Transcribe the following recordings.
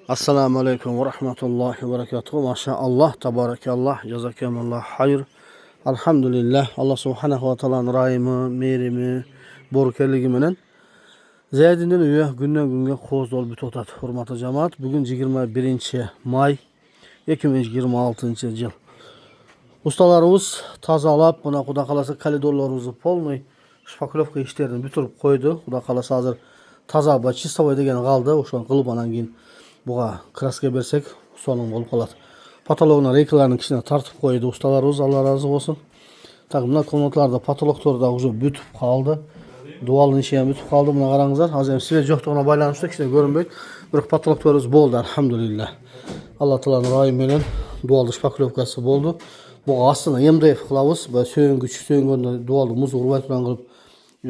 Assalamu alaikum ve rahmetullahi ve berekatuhu. Maşallah, tabarakallah, jazakallah hayır. Elhamdülillah. Allah subhanahu ve ta'ala'nın rahimi, merimi, borkeligi menen Zeydinden üye günden günge qoz olup bitotat. Hurmatly cemaat, bugün 21 may 2026 yıl. Ustalarımız tazalap, buna kuda kalası kalidorlarımızı polnoy şpakulovka işlerini bitirip koydu. Kuda kalası hazır taza çistovoy degen kaldı. Oşon kılıp anan keyin buğa kraska bersek sonun bolup kalat. Patologuna reykalarının kişine tartıp koydu ustalarımız, Allah razı olsun. Takımlar komnatlarda patologtor da uzu bütüp kaldı. Dualın işe bütüp kaldı, buna qarаңыздар. Azem size joktuğuna baylanışta kişine görünbeydi. Bir patologtorumuz boldu elhamdülillah. Allah Teala'nın rahimi menen dualdı şpakulovkası boldu. Bu aslında emdef kılavuz ve söngünde dualdı muz urbay turan kılıp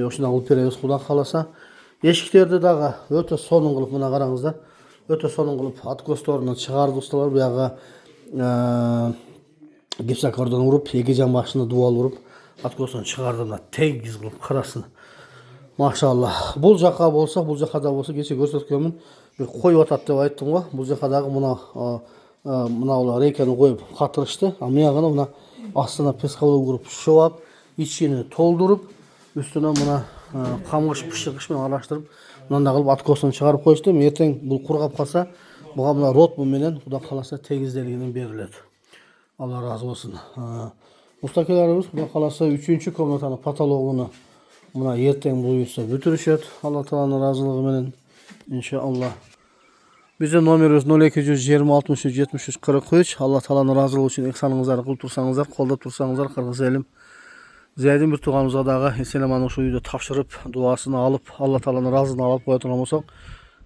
oşundan kılıp beremiz kudan kalasa. Eşiklerdi dağı öte sonun kılıp buna qarаңыздар. Öte sonun kılıp at göstorundan çıkardı ustalar bu yağa gipsakordan vurup egecan başında dual vurup at göstorunu çıkardığında tegiz kılıp kırasını. Maşallah. Bul jaka bolsa, bul jakada bolsa geçe gösterkemin bir koy atat dep ayttım go. Bul jakadagı muna ular reykeni koyup katırıştı. Amiyagını muna aslında peskavlu vurup şovap, içini toldurup üstüne muna kamgış pışıkış men araştırıp munda kılıp at göstorunu çıkarıp koyuştu. Erteң bul kurgap kalsa buga muna rot menen kuda kalasa tegizdeligini beriledi. Allah razı olsun. Ustakelerimiz kuda kalasa 3. komnatanın patologunu buna erteң buyursa bütürüşet. Allah Teala'nın razılığı menen inşallah. Bize numarımız 0220 63 73 43. Allah Teala'nın razılığı için eksanınızları kılıp tursanızlar, kolda tursanızlar, kırgız elim. Zeydin bir tuğanımıza dağı Eselaman'ın şu uyuda tapşırıp, duasını alıp, Allah Teala'nın razılığını alıp koyaturan olsak,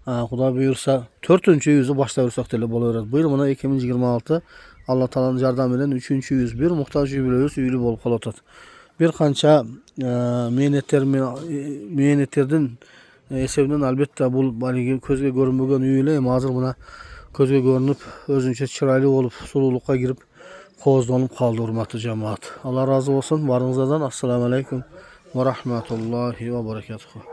Kuda buyursa 4. yüzü başlayırsak dele boluveradi. Buyur buna 2026 Allah Teala'nın yardımıyla 3. yüz bir muhtaç jubileyus üyülü bolup kalatat. Bir kança mühenetlerden esebinden albatta bu közge görünmegen üyüle hazır buna közge görünüp özünçe çıraylı olup sululukka girip kozlanıp kaldı hurmatly cemaat. Allah razı olsun. Varınızdan. Assalamu alaikum ve rahmetullahi ve berekatuhu.